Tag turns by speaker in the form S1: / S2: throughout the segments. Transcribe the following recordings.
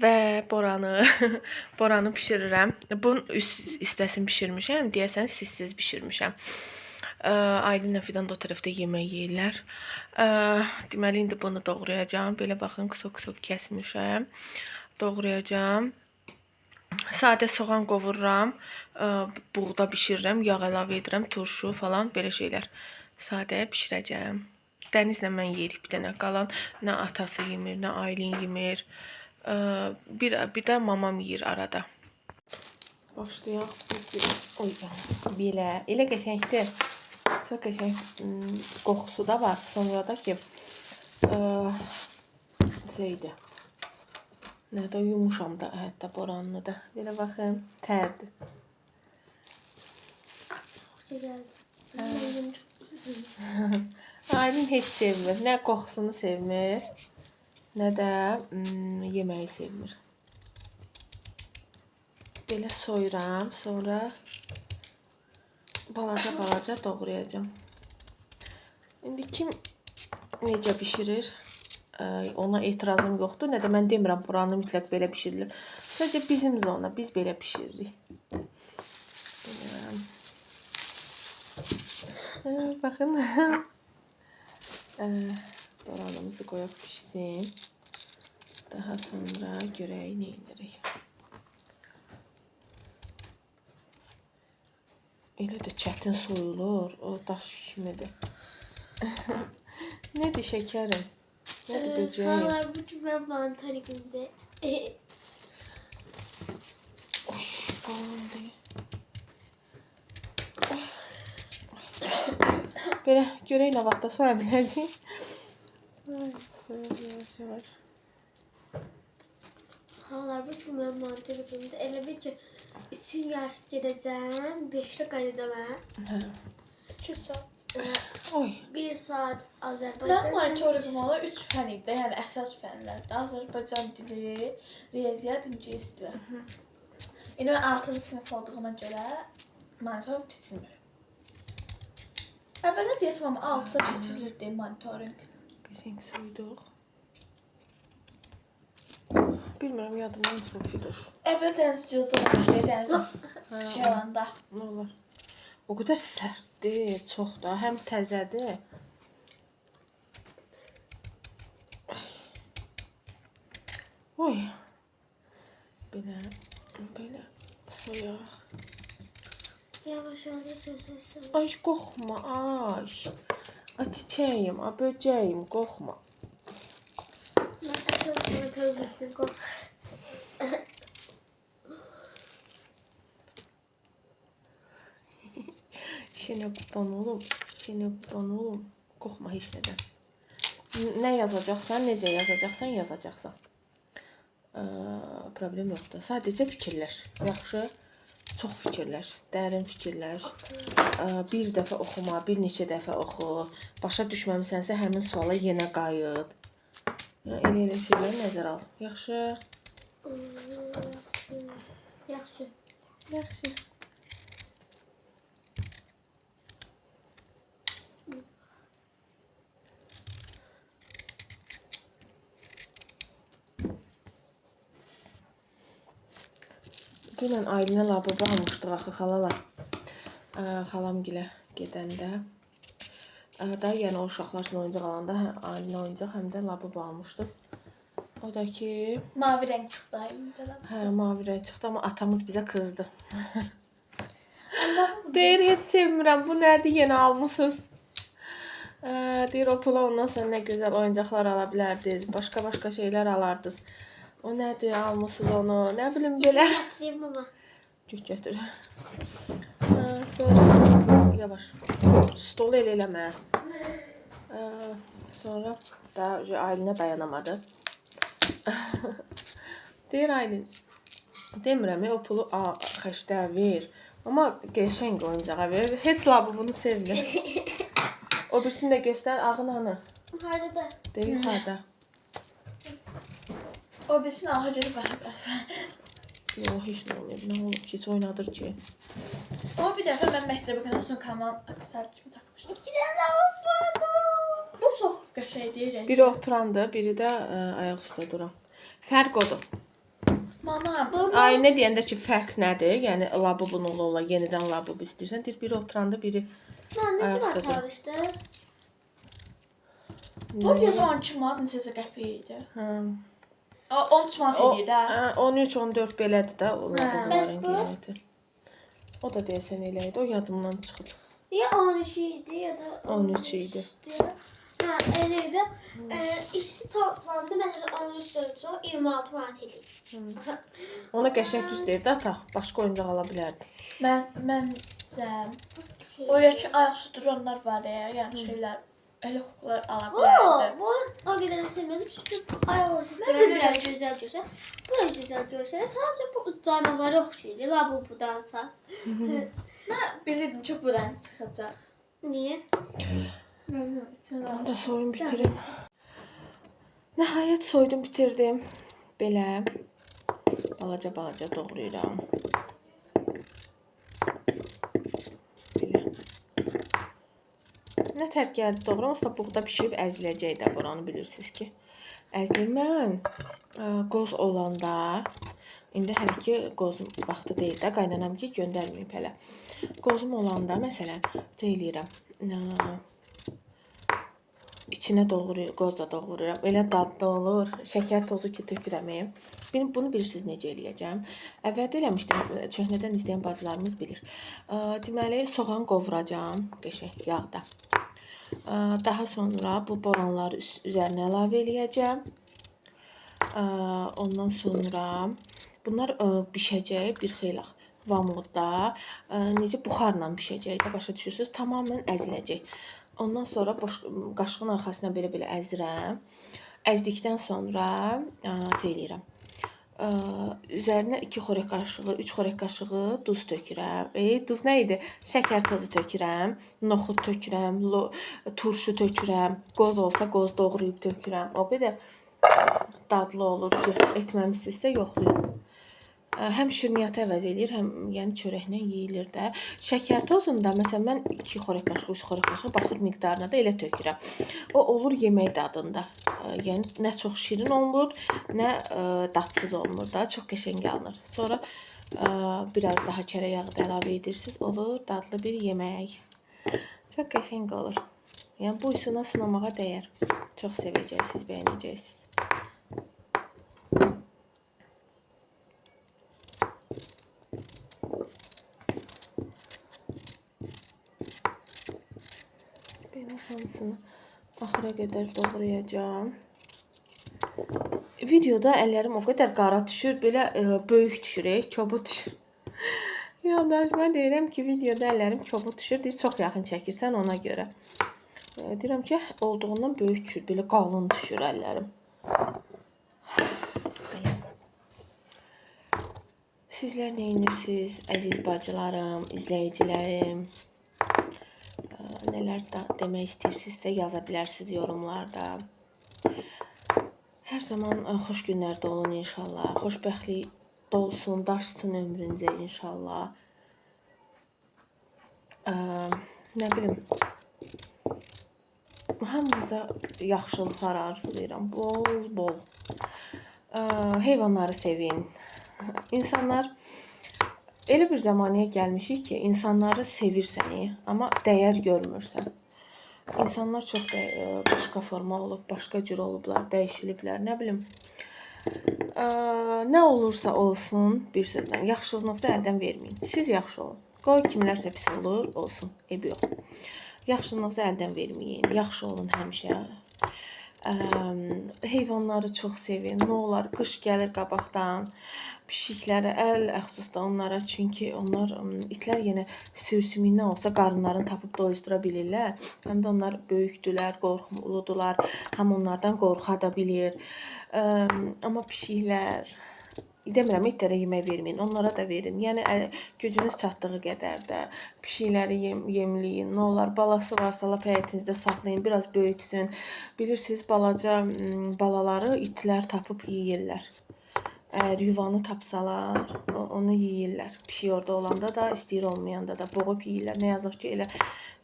S1: Və Boranı Boranı bişirirəm. Bunun üst hissəsini bişirmişəm. Deyəsən sizsiz bişirmişəm. Aylin Fidan da o tərəfdə yemək yeyirlər. Deməli indi bunu doğrayacağam. Belə baxın, qısa-qısa kəsmişəm. Doğrayacağam. Sadə soğan qovururam. Buğda bişirirəm, yağ əlavə edirəm, turşu falan belə şeylər. Sadə bişirəcəm. Dənizlə mən yeyirik bir dənə qalan. Nə atası yemir, nə Aylin yemir. Bir də mamam yeyir arada. Başlayaq. Oy, belə. Elə qəşəngdir. Çox qəşəng qoxusu da var. Sonra da ki şeydir. Nədə yumuşam da hətta Boranlı da. Belə baxın, tərdir.
S2: Çox gözəl.
S1: Aylin heç sevmir. Nə qoxusunu sevmir, nə də yeməyi sevmir. Belə soyuram, sonra balaca doğrayacağam. İndi kim necə bişirir, ona etirazım yoxdur. Nə də mən demirəm buranı mütləq belə bişirilir. Sadəcə bizim zona, biz belə bişiririk. Baxın. Boranımızı qoyaq pişsin. Daha sonra görək nə edirik. Elə də çətin soyulur. O daş kimidir. Nədir şəkərim? Nədir böcəyim?
S2: Xalalar bu ki mən mantar günde.
S1: Belə görək nə vaxtda soya biləcəyik. Yavaş.
S2: Xalalar bu ki mən mantar günde. Elə bir ki 3-ün yarısı gedəcəm, 5-də qayıdacağam hə. 2 saat.
S1: Oy.
S2: 1 saat Azərbaycan.
S3: Mən monitoringim olar 3 fən idi, yəni əsas fənlərdə. Azərbaycan dili, riyaziyyat, ingilis dili. İndi mən 6-cı sinif olduğuma görə monitoring keçilmir. Əvvəllər deyəsən amma 6-da keçirilirdi monitoring.
S1: Qəşəng soyduq. Bilmirəm, yadımdan çıxıb fidur.
S3: Əvvəl dənizçilikdə olmuşdu, dəniz şey olanda.
S1: Nə olar? O qədər sərtdir, çox da, həm təzədir. Oy. Belə soyaq.
S2: Yavaş-yavaş kəsərsən.
S1: Ay, qorxma, ay. Ay, çiçəyim, ay, böcəyim, qorxma.
S2: Mən əsas tövbəsin qorx.
S1: Şenə qurban olum, qorxma heç nədən. Nə yazacaqsan, necə yazacaqsan. Problem yoxdur. Sadəcə fikirləş. Yaxşı, çox fikirləş, dərin fikirləş. Bir dəfə oxuma, bir neçə dəfə oxu. Başa düşməmisənsə həmin suala yenə qayıt. Elə şeyləri nəzərə al. Yaxşı.
S2: Yaxşı.
S1: Dünən Aylinə lavabo almışdıq axı xalalar. Xalamgilə gedəndə. Da yəni o uşaqlar üçün oyuncaq alanda Aylinə oyuncaq, həm də lavabo almışdıq. O da ki...
S3: Mavi rəng çıxdı Aylində.
S1: Hə, mavi rəng çıxdı, amma atamız bizə qızdı. Deyir, heç sevmirəm, bu nədir, yenə almışsınız. Deyir, o pula ondan sonra nə gözəl oyuncaqlar ala bilərdiniz, başqa şeylər alardınız. O nədir, almışsınız onu, nə bilim belə.
S2: Gətireyim mama.
S1: Cüt götür. Sonra, yavaş, stolu el eləmə. Sonra da Aylinə dayanamadı. Deyir Aylin, demirəm, o pulu xəşdə ver. Amma qəşəng oyuncağa verir. Heç lavabonu sevmir. O birisini də göstər, ağın hanı?
S2: Harada?
S1: Deyir, harada?
S3: O birisini aha görüb baxıb.
S1: Yox, heç nə olmayıb. Nə olub ki, heç oynadır ki.
S3: O bir dəfə mən məktəbə qədər sunkamın aksar kimi takmışdım.
S2: 2 dənə lavabo.
S3: Bu çox qəşəng deyir.
S1: Biri oturandı, biri də ayaq üstə duran. Fərq odur.
S3: Manam.
S1: Ay, nə deyəndə ki, fərq nədir? Yəni labubun ola yenidən labub istəyirsən. Deyir, biri oturanda, biri
S2: Nesi
S1: ayaq
S2: var
S1: üstə durur.
S2: işte?
S3: Bu biraz 12 manat neçəsə qəpik idi.
S1: Hə.
S3: 13 manat
S1: O,
S3: idi də.
S1: 13-14 belədir də o labubların
S2: Bəs bu?
S1: qiyməti. O da deyəsən elə idi. O yadımdan çıxıb.
S2: Ya 13 idi ya da
S1: 13 idi.
S2: Ha öyleydi. İkisi toplandı mesela 13 dönüşü 26 manat edir.
S1: Ona qəşəng düz deyir də ata. Başqa oyuncaq ala bilərdi.
S3: Məncə o yaşın ayaq üstə duranlar var ya, yəni şeylər elə hukuklar ala
S2: Bu,
S3: bilərdi.
S2: bu o kadar sevmedim çünkü ayağı duran biraz güzel görse. Bu da güzel görse. Sadece bu canavarı okşuyor. La bu budansa.
S3: Mən bilirdim ki, bu rəng çıxacaq.
S2: Niye?
S1: Onu da soyun bitirim. Nəhayət soydum bitirdim. Belə balaca doğrayıram. Belə. Nə tər gəldi doğramasla buğda bişirib əziləcək də buranı bilirsiniz ki. Əzilmən qoz olanda indi hələ ki qozum vaxtı deyil də qaynanam ki göndərməyib hələ. Qozum olanda məsələn eləyirəm. İçinə doğrayıram, qoz da doğrayıram. Elə dadlı olur. Şəkər tozu ki tökürəm. Bunu bilirsiniz necə eləyəcəm. Əvvəldə eləmişdim. Köhnədən izləyən bacılarımız bilir. Deməli soğan qovuracam qəşəng yağda. Daha sonra bu boranları üzərinə əlavə eləyəcəm. Ondan sonra bunlar bişəcək bir xeyli vamudda. Necə buxarla bişəcək də başa düşürsüz. Tamamilə əziləcək. Ondan sonra qaşığın arxasına belə əzirəm. Əzdikdən sonra eləyirəm. Üzərinə 2 xörək qaşığı, 3 xörək qaşığı duz tökürəm. Duz nə idi? Şəkər tozu tökürəm, noxud tökürəm, turşu tökürəm. Qoz olsa qoz doğrayıb tökürəm. O qədər dadlı olur ki, etməmisinizsə yoxlayın. Həm şirniyyatı əvəz eləyir, həm yəni çörəklə yeyilir də. Şəkər tozunda məsələn mən 2 xörək qaşığı, 3 xörək qaşığı baxır miqdarına da elə tökürəm. O olur yemək dadında. Yəni nə çox şirin olmur, nə dadsız olmur da, çox qəşəng alınır. Sonra biraz daha kərə yağı da əlavə edirsiniz, olur dadlı bir yemək. Çox qəşəng olur. Yəni bu üsula sınamağa dəyər. Çox sevəcəksiniz, bəyənəcəksiniz. Belə hamısını axıra qədər doğrayacağam. Videoda əllərim o qədər qara düşür, belə böyük düşür, kobud düşür. Yoldaş, mən deyirəm ki, videoda əllərim kobud düşür, deyir, çox yaxın çəkirsən ona görə. Deyirəm ki, olduğundan böyük düşür, belə qalın düşür əllərim. Belə. Sizlər nə edirsiniz, əziz bacılarım, izləyicilərim? Nələr demək istəyirsinizsə yaza bilərsiniz yorumlarda. Hər zaman xoş günlərdə olun inşallah. Xoşbəxtlik dolsun, daşsın ömrünüzə inşallah. Nə bilim. Hamınıza yaxşılıqlar arzulayıram. Bol. Heyvanları sevin. İnsanlar elə bir zamanıya gəlmişik ki, insanları sevirsən, amma dəyər görmürsən. İnsanlar çox başqa forma olub, başqa cür olublar, dəyişiliblər, nə bilim. Nə olursa olsun, bir sözlə, yaxşılığınızı əldən verməyin. Siz yaxşı olun. Qoy kimlərsə pis olur, olsun, eybi yox. Yaxşılığınızı əldən verməyin, yaxşı olun həmişə. Heyvanları çox sevin, nə olar, qış gəlir qabaqdan. Pişiklərə əl əxsusda onlara, çünki onlar itlər yenə sürsümündən olsa qarınlarını tapıb doyuzdura bilirlər. Həm də onlar böyükdülər, qorxuludular, həm onlardan qorxa da bilir. Amma pişiklər, demirəm itlərə yemək verməyin, onlara da verin. Yəni gücünüz çatdığı qədər də pişikləri yemləyin. Nə olar, balası varsa lap həyətinizdə saxlayın, biraz böyütsün. Bilirsiniz, balaca balaları itlər tapıb yeyirlər. Əgər yuvanı tapsalar, onu yeyirlər. Pişik orada olanda da, istəyir olmayanda da boğub yeyirlər. Nə yazıq ki, elə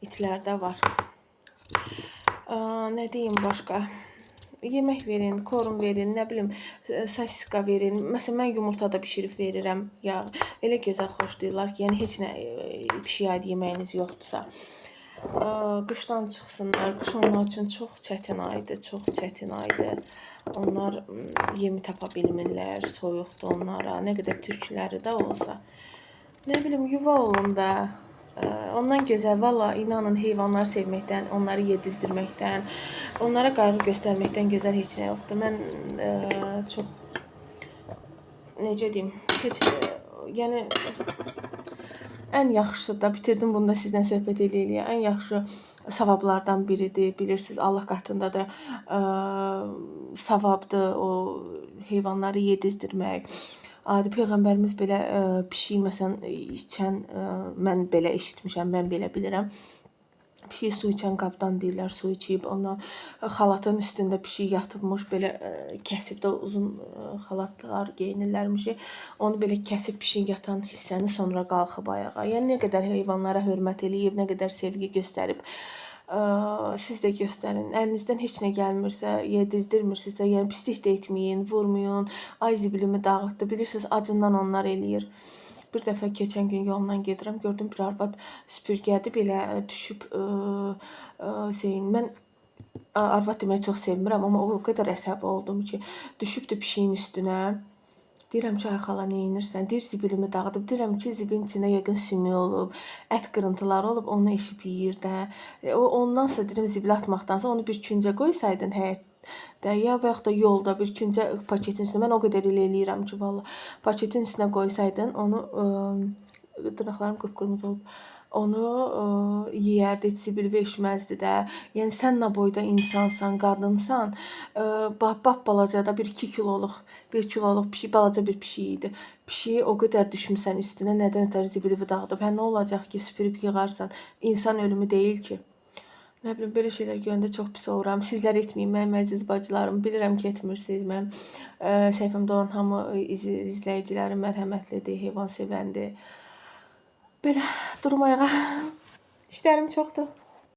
S1: itlərdə var. Nə deyim başqa? yemək verin, korun verin, nə bilim, sosiska verin. Məsələn, mən yumurta da bişirib verirəm. Ya elə gözəl xoşlayırlar ki, yəni heç nə pişik adı yeməyiniz yoxdursa. Qışdan çıxsınlar. Qış onlar üçün çox çətin aydır, çox çətin aydır. Onlar yemi tapa bilmirlər, soyuqdur onlara. Nə qədər türkləri də olsa. Nə bilim, yuva olun da. Ondan gözəl, valla inanın, heyvanları sevməkdən, onları yedizdirməkdən, onlara qayğı göstərməkdən gözəl heç nə yoxdur. Mən çox, necə deyim, heç, yəni ən yaxşısı da, bitirdim bunu da sizdən söhbət eləyə. Ən yaxşı savablardan biridir. Bilirsiniz, Allah qatında da savabdır o heyvanları yedizdirmək. Adi Peyğəmbərimiz belə pişik məsələn içən, mən belə eşitmişəm, mən belə bilirəm. Pişik su içən qabdan deyirlər, su içib, ondan xalatın üstündə pişik yatıbmış, belə kəsib də uzun xalatlar geyinirlərmiş. Onu belə kəsib pişik yatan hissəni sonra qalxıb ayağa. Yəni nə qədər heyvanlara hörmət eləyib, nə qədər sevgi göstərib. Siz də göstərin. Əlinizdən heç nə gəlmirsə, yedizdirmirsinizsə, yəni pislik də etməyin, vurmayın. Ay zibilimi dağıtdı. Bilirsiniz, acından onlar eləyir. Bir dəfə keçən gün yoldan gedirəm, gördüm bir arvad süpürgədir, belə düşüb mən arvad deməyi çox sevmirəm, amma o qədər əsəbi oldum ki, düşübdü pişiyin üstünə. Deyirəm ki, ay xala, nə edirsən? Deyir, zibilimi dağıdıb. Deyirəm ki, zibilin içində yəqin sümük olub, ət qırıntıları olub, onu eşib yeyir də. Ondansa deyirəm, zibil atmaqdansa onu bir küncə qoysaydın həyətdə, ya və yaxud da yolda bir küncə paketin üstünə. Mən o qədər eləyirəm ki, valla, paketin üstünə qoysaydın, onu, dırnaqlarım qıpqırmızı olub. Onu yeyərdi, zibil veşməzdi də. Yəni sən nə boyda insansan, qadınsan, balaca da 1-2 kiloluq, 1 kiloluq pişik, balaca bir pişik idi. Pişiyi o qədər düşmüsən üstünə, nədən ötəri zibilini dağıdıb. Hə nə olacaq ki, süpürüb yığarsan? İnsan ölümü deyil ki. Nə bilim, belə şeylər görəndə çox pis oluram. Sizlər etməyin, mənim əziz bacılarım. Bilirəm ki, etmirsiniz. Mənim səhifəmdə olan hamı izləyicilərim mərhəmətlidir, heyvan sevəndir. Belə durmayağa işlərim çoxdur.